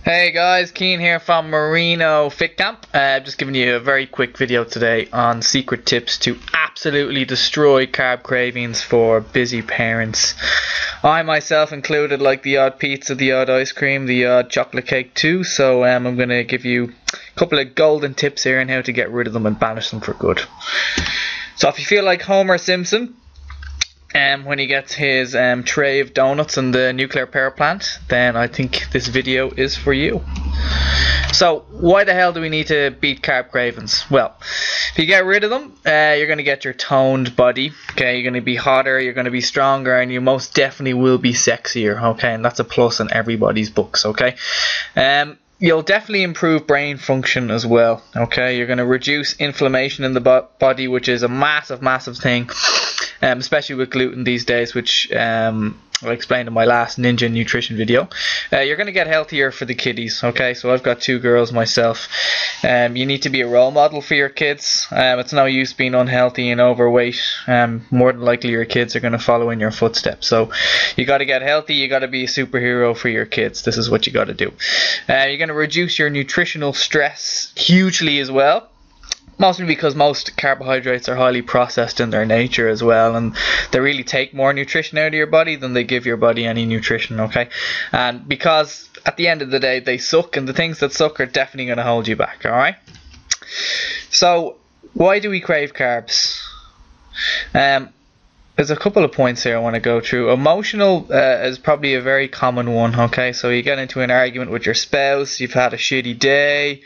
Hey guys, Cian here from Marino Fit Camp. Just giving you a very quick video today on secret tips to absolutely destroy carb cravings for busy parents. I myself included, like the odd pizza, the odd ice cream, the odd chocolate cake too. So I'm going to give you a couple of golden tips here on how to get rid of them and banish them for good. So if you feel like Homer Simpson when he gets his tray of donuts in the nuclear power plant, then I think this video is for you. So why the hell do we need to beat carb cravings? Well, if you get rid of them, you're going to get your toned body. Okay, you're going to be hotter, you're going to be stronger, and you most definitely will be sexier. Okay, and that's a plus in everybody's books. Okay, you'll definitely improve brain function as well. Okay, you're going to reduce inflammation in the body, which is a massive thing. Especially with gluten these days, which I explained in my last Ninja Nutrition video. You're going to get healthier for the kiddies, okay? So I've got 2 girls myself. You need to be a role model for your kids. It's no use being unhealthy and overweight. More than likely your kids are going to follow in your footsteps. So you got to get healthy, you got to be a superhero for your kids. This is what you got to do. You're going to reduce your nutritional stress hugely as well. Mostly because most carbohydrates are highly processed in their nature as well, and they really take more nutrition out of your body than they give your body any nutrition, okay? And because at the end of the day they suck, and the things that suck are definitely going to hold you back, alright? So why do we crave carbs? There's a couple of points here I want to go through. Emotional is probably a very common one, okay? So you get into an argument with your spouse, you've had a shitty day,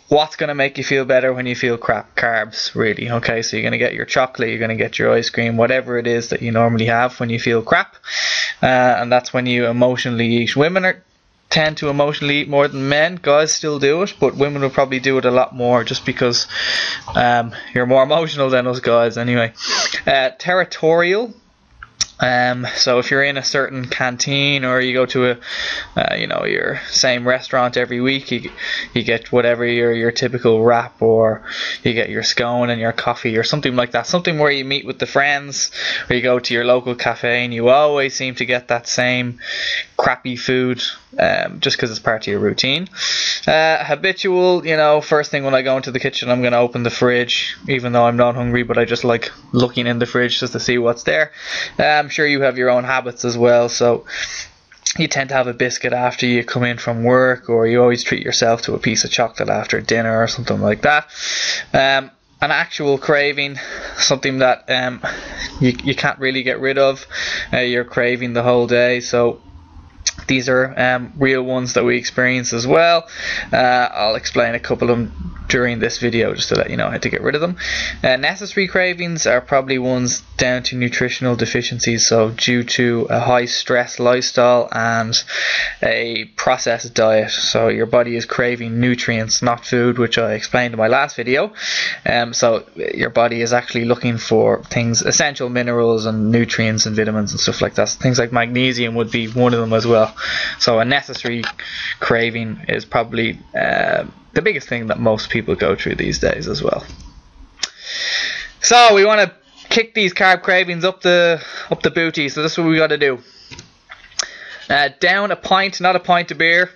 what's going to make you feel better when you feel crap? Carbs, really. Okay, so you're going to get your chocolate, you're going to get your ice cream, whatever it is that you normally have when you feel crap. And that's when you emotionally eat. Women tend to emotionally eat more than men. Guys still do it, but women will probably do it a lot more just because you're more emotional than us guys anyway. Territorial. So if you're in a certain canteen, or you go to your same restaurant every week, you get whatever your typical wrap, or you get your scone and your coffee or something like that, something where you meet with the friends, or you go to your local cafe and you always seem to get that same crappy food, just because it's part of your routine. Habitual, first thing when I go into the kitchen, I'm going to open the fridge, even though I'm not hungry, but I just like looking in the fridge just to see what's there. I'm sure you have your own habits as well, so you tend to have a biscuit after you come in from work, or you always treat yourself to a piece of chocolate after dinner or something like that. An actual craving, something that you can't really get rid of, you're craving the whole day, so these are real ones that we experience as well. I'll explain a couple of them during this video just to let you know how to get rid of them. Necessary cravings are probably ones down to nutritional deficiencies, so due to a high stress lifestyle and a processed diet. So your body is craving nutrients, not food, which I explained in my last video. So your body is actually looking for things, essential minerals and nutrients and vitamins and stuff like that. Things like magnesium would be one of them as well. So a necessary craving is probably the biggest thing that most people go through these days as well. So we want to kick these carb cravings up the booty. So this is what we got to do. Down a pint, not a pint of beer,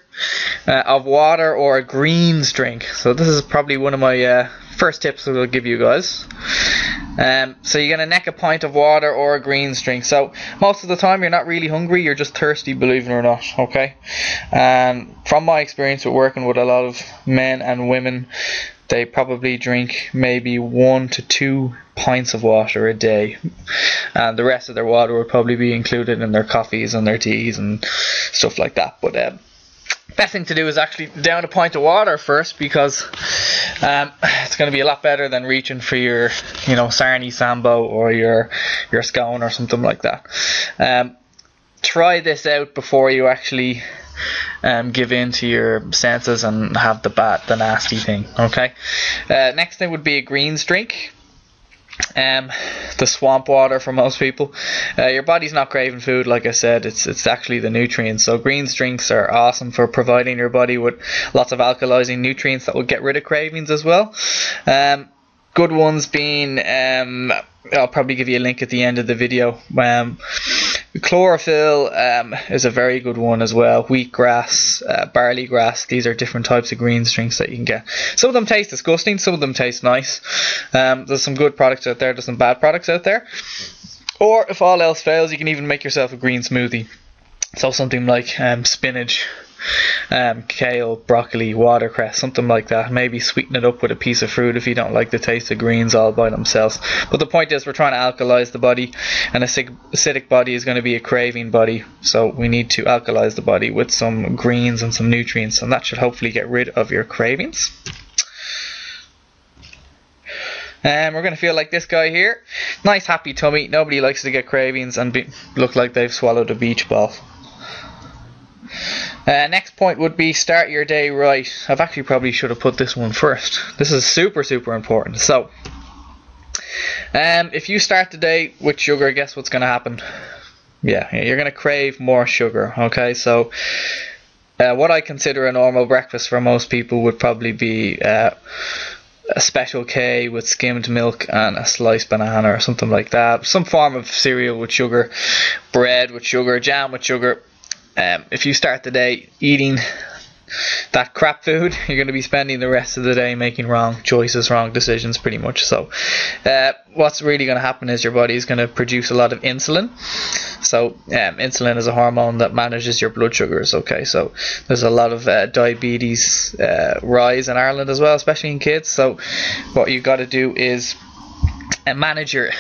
of water or a greens drink. So this is probably one of my first tips that I'll give you guys. So you're going to neck a pint of water or a greens drink. So most of the time you're not really hungry, you're just thirsty, believe it or not, okay? From my experience with working with a lot of men and women, they probably drink maybe 1 to 2 pints of water a day, and the rest of their water would probably be included in their coffees and their teas and stuff like that. But best thing to do is actually down a pint of water first, because it's going to be a lot better than reaching for your sarnie sambo or your scone or something like that. Try this out before you actually give in to your senses and have the nasty thing, okay? Next thing would be a greens drink. The swamp water for most people. Your body's not craving food, like I said, it's actually the nutrients. So greens drinks are awesome for providing your body with lots of alkalizing nutrients that will get rid of cravings as well. Good ones being, I'll probably give you a link at the end of the video. Chlorophyll is a very good one as well. Wheatgrass, barley grass, these are different types of greens drinks that you can get. Some of them taste disgusting, some of them taste nice. There's some good products out there, there's some bad products out there. Or if all else fails, you can even make yourself a green smoothie. So something like spinach, kale, broccoli, watercress, something like that. Maybe sweeten it up with a piece of fruit if you don't like the taste of greens all by themselves. But the point is, we're trying to alkalize the body. An acidic body is going to be a craving body, so we need to alkalize the body with some greens and some nutrients, and that should hopefully get rid of your cravings. And we're going to feel like this guy here. Nice happy tummy. Nobody likes to get cravings and look like they've swallowed a beach ball. Next point would be start your day right. I've actually probably should have put this one first. This is super important. So if you start the day with sugar, guess what's going to happen? Yeah, you're going to crave more sugar. Okay, so what I consider a normal breakfast for most people would probably be a Special K with skimmed milk and a sliced banana or something like that. Some form of cereal with sugar, bread with sugar, jam with sugar. If you start the day eating that crap food, you're going to be spending the rest of the day making wrong choices, wrong decisions pretty much. So what's really going to happen is your body is going to produce a lot of insulin. So insulin is a hormone that manages your blood sugars. Okay, so there's a lot of diabetes rise in Ireland as well, especially in kids. So what you've got to do is manage your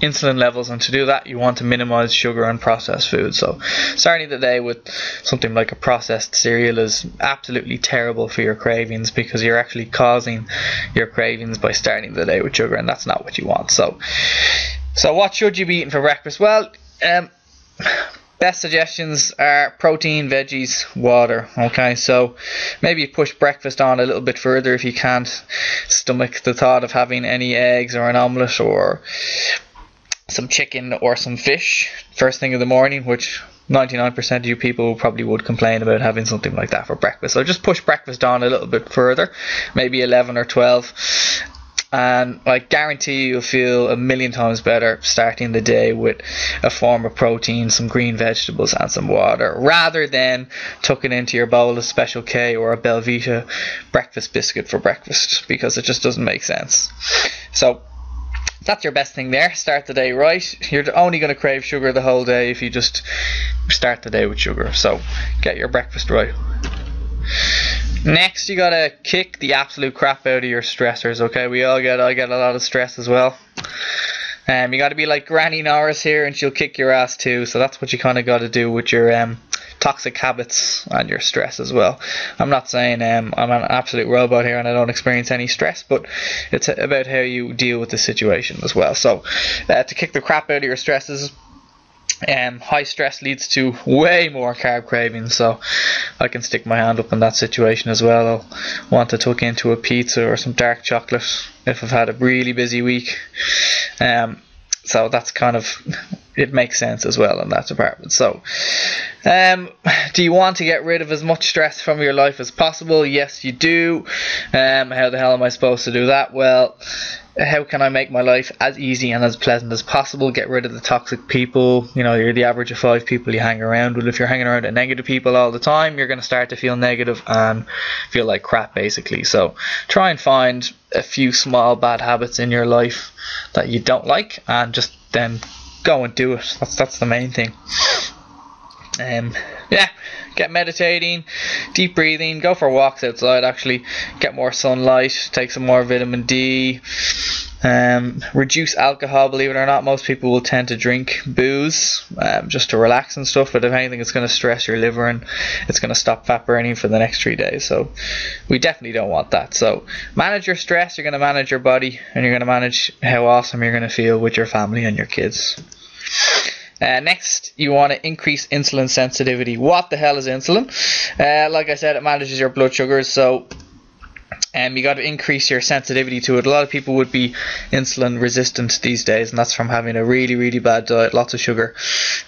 insulin levels, and to do that you want to minimize sugar and processed food. So starting the day with something like a processed cereal is absolutely terrible for your cravings, because you're actually causing your cravings by starting the day with sugar, and that's not what you want. So what should you be eating for breakfast? Well, best suggestions are protein, veggies, water. Okay, so maybe push breakfast on a little bit further if you can't stomach the thought of having any eggs or an omelette or some chicken or some fish first thing in the morning, which 99% of you people probably would complain about having something like that for breakfast. So just push breakfast on a little bit further, maybe 11 or 12. And I guarantee you'll feel a million times better starting the day with a form of protein, some green vegetables and some water, rather than tucking into your bowl of Special K or a Belvita breakfast biscuit for breakfast, because it just doesn't make sense. So that's your best thing there. Start the day right. You're only going to crave sugar the whole day if you just start the day with sugar. So get your breakfast right. Next, you gotta kick the absolute crap out of your stressors. Okay, I get a lot of stress as well. You gotta be like Granny Norris here, and she'll kick your ass too. So that's what you kind of gotta do with your toxic habits and your stress as well. I'm not saying I'm an absolute robot here and I don't experience any stress, but it's about how you deal with the situation as well. So to kick the crap out of your stresses, high stress leads to way more carb cravings, so I can stick my hand up in that situation as well. I'll want to tuck into a pizza or some dark chocolate if I've had a really busy week. So that's kind of, it makes sense as well in that department. So do you want to get rid of as much stress from your life as possible? Yes, you do. How the hell am I supposed to do that? Well, how can I make my life as easy and as pleasant as possible? Get rid of the toxic people. You know, you're the average of 5 people you hang around with. If you're hanging around with negative people all the time, you're going to start to feel negative and feel like crap, basically. So try and find a few small bad habits in your life that you don't like, and just then go and do it. That's the main thing. Get meditating, deep breathing, go for walks outside, actually get more sunlight, take some more vitamin D, reduce alcohol. Believe it or not, most people will tend to drink booze just to relax and stuff, but if anything, it's going to stress your liver and it's going to stop fat burning for the next 3 days, so we definitely don't want that. So manage your stress, you're going to manage your body, and you're going to manage how awesome you're going to feel with your family and your kids. Next, you want to increase insulin sensitivity. What the hell is insulin? Like I said, it manages your blood sugars, so you got to increase your sensitivity to it. A lot of people would be insulin resistant these days, and that's from having a really bad diet, lots of sugar,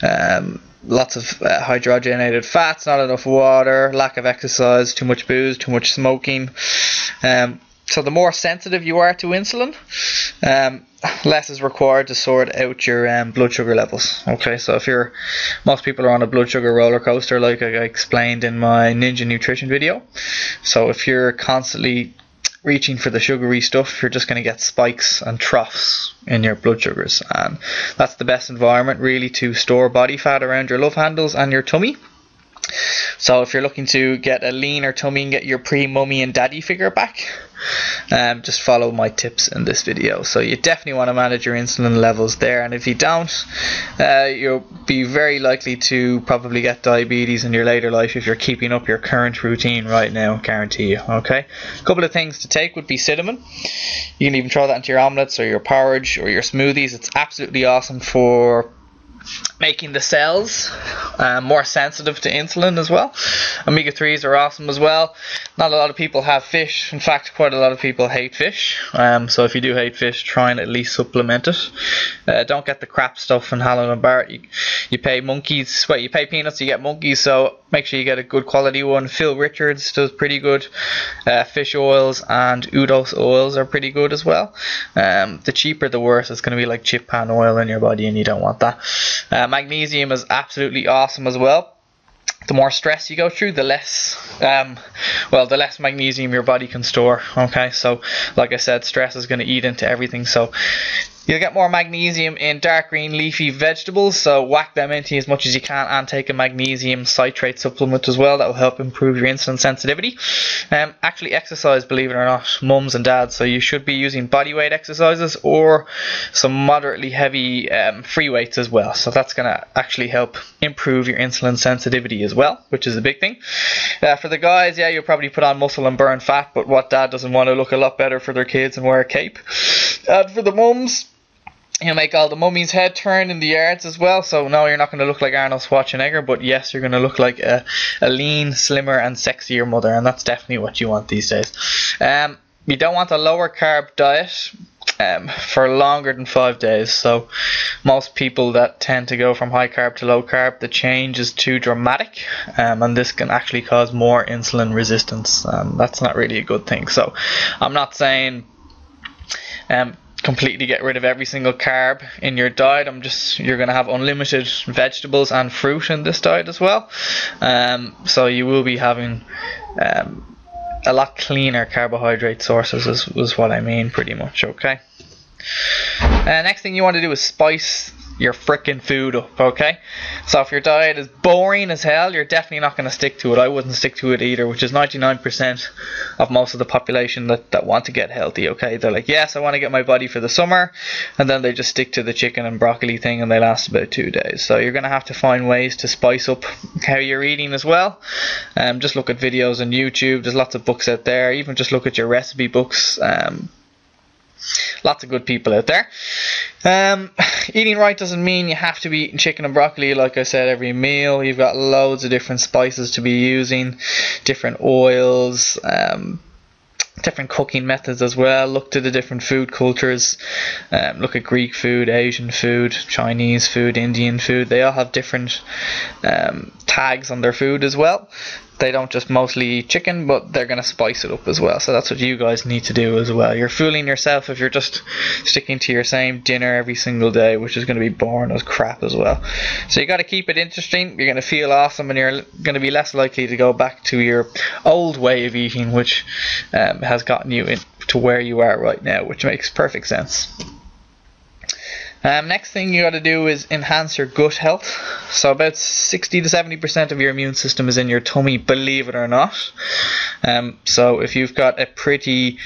lots of hydrogenated fats, not enough water, lack of exercise, too much booze, too much smoking. So the more sensitive you are to insulin, less is required to sort out your blood sugar levels. Okay, so if most people are on a blood sugar roller coaster, like I explained in my Ninja Nutrition video. So if you're constantly reaching for the sugary stuff, you're just going to get spikes and troughs in your blood sugars, and that's the best environment really to store body fat around your love handles and your tummy. So if you're looking to get a leaner tummy and get your pre-mummy and daddy figure back, just follow my tips in this video. So you definitely want to manage your insulin levels there, and if you don't, you'll be very likely to probably get diabetes in your later life if you're keeping up your current routine right now, guarantee you. Okay, a couple of things to take would be cinnamon. You can even throw that into your omelets or your porridge or your smoothies. It's absolutely awesome for making the cells more sensitive to insulin as well. Omega-3s are awesome as well. Not a lot of people have fish. In fact, quite a lot of people hate fish. So if you do hate fish, try and at least supplement it. Don't get the crap stuff in Halal and Barrett. You pay monkeys. Well, you pay peanuts, you get monkeys. So make sure you get a good quality one. Phil Richards does pretty good. Fish oils and Udos oils are pretty good as well. The cheaper the worse. It's going to be like chip pan oil in your body, and you don't want that. Magnesium is absolutely awesome as well. The more stress you go through, the less magnesium your body can store. Okay, so like I said, stress is going to eat into everything. So you'll get more magnesium in dark green leafy vegetables, so whack them into as much as you can, and take a magnesium citrate supplement as well. That will help improve your insulin sensitivity. Actually exercise, believe it or not, mums and dads, so you should be using body weight exercises or some moderately heavy free weights as well. So that's going to actually help improve your insulin sensitivity as well, which is a big thing. For the guys, yeah, you'll probably put on muscle and burn fat, but what dad doesn't want to look a lot better for their kids and wear a cape? And for the mums, you'll make all the mummies' head turn in the yards as well. So no, you're not going to look like Arnold Schwarzenegger, but yes, you're going to look like a lean, slimmer and sexier mother, and that's definitely what you want these days. You don't want a lower carb diet for longer than 5 days. So most people that tend to go from high carb to low carb, the change is too dramatic, and this can actually cause more insulin resistance, and that's not really a good thing. So I'm not saying completely get rid of every single carb in your diet. You're going to have unlimited vegetables and fruit in this diet as well. So you will be having a lot cleaner carbohydrate sources is what I mean, pretty much. Okay. Next thing you want to do is spice your frickin' food up, okay? So if your diet is boring as hell, you're definitely not going to stick to it. I wouldn't stick to it either, which is 99% of most of the population that want to get healthy, okay? They're like, yes, I want to get my body for the summer, and then they just stick to the chicken and broccoli thing, and they last about 2 days. So you're going to have to find ways to spice up how you're eating as well. Just look at videos on YouTube. There's lots of books out there. Even just look at your recipe books. Lots of good people out there. Eating right doesn't mean you have to be eating chicken and broccoli, like I said, every meal. You've got loads of different spices to be using, different oils, different cooking methods as well. Look to the different food cultures. Look at Greek food, Asian food, Chinese food, Indian food. They all have different tags on their food as well. They don't just mostly eat chicken, but they're going to spice it up as well. So that's what you guys need to do as well. You're fooling yourself if you're just sticking to your same dinner every single day, which is going to be boring as crap as well. So you got to keep it interesting. You're going to feel awesome, and you're going to be less likely to go back to your old way of eating, which has gotten you to where you are right now, which makes perfect sense. Next thing you got to do is enhance your gut health. So about 60 to 70% of your immune system is in your tummy, believe it or not. So if you've got a pretty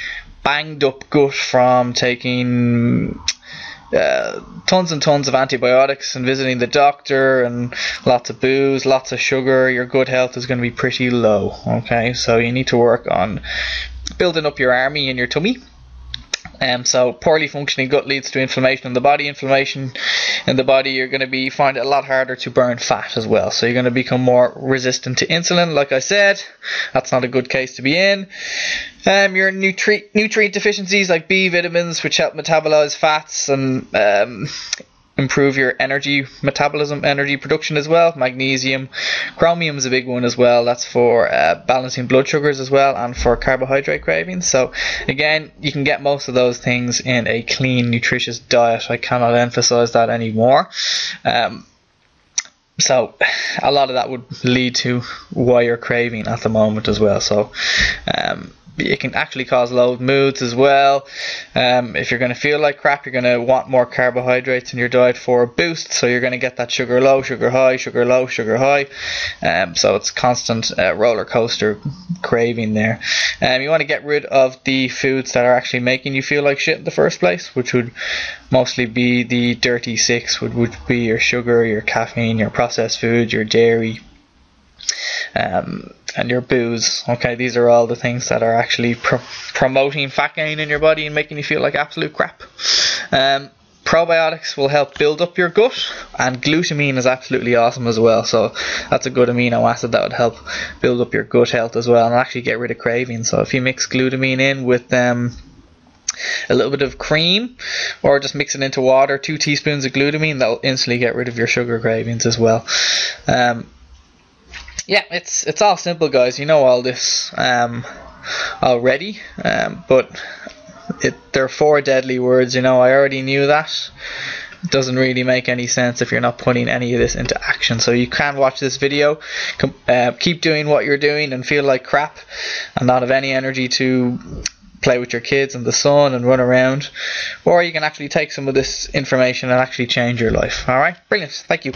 banged up gut from taking tons and tons of antibiotics and visiting the doctor and lots of booze, lots of sugar, your gut health is going to be pretty low. Okay, so you need to work on building up your army in your tummy. So poorly functioning gut leads to inflammation in the body. Inflammation in the body, you're going to find it a lot harder to burn fat as well. So you're going to become more resistant to insulin. Like I said, that's not a good case to be in. Your nutrient deficiencies like B vitamins, which help metabolize fats and improve your energy metabolism, energy production as well. Magnesium, chromium is a big one as well. That's for balancing blood sugars as well, and for carbohydrate cravings. So again, you can get most of those things in a clean, nutritious diet. I cannot emphasize that anymore. So a lot of that would lead to why you're craving at the moment as well. So it can actually cause low moods as well. If you're going to feel like crap, you're going to want more carbohydrates in your diet for a boost. So you're going to get that sugar low, sugar high, sugar low, sugar high. So it's constant roller coaster craving there. You want to get rid of the foods that are actually making you feel like shit in the first place, which would mostly be the dirty six, would be your sugar, your caffeine, your processed food, your dairy, and your booze. Okay, these are all the things that are actually promoting fat gain in your body and making you feel like absolute crap. Probiotics will help build up your gut, and glutamine is absolutely awesome as well. So that's a good amino acid that would help build up your gut health as well, and actually get rid of cravings. So if you mix glutamine in with a little bit of cream, or just mix it into water, 2 teaspoons of glutamine, that'll instantly get rid of your sugar cravings as well. Yeah, it's all simple, guys. You know all this already, but there are 4 deadly words. You know, I already knew that. It doesn't really make any sense if you're not putting any of this into action. So you can watch this video, keep doing what you're doing and feel like crap and not have any energy to play with your kids in the sun and run around, or you can actually take some of this information and actually change your life. Alright, brilliant, thank you.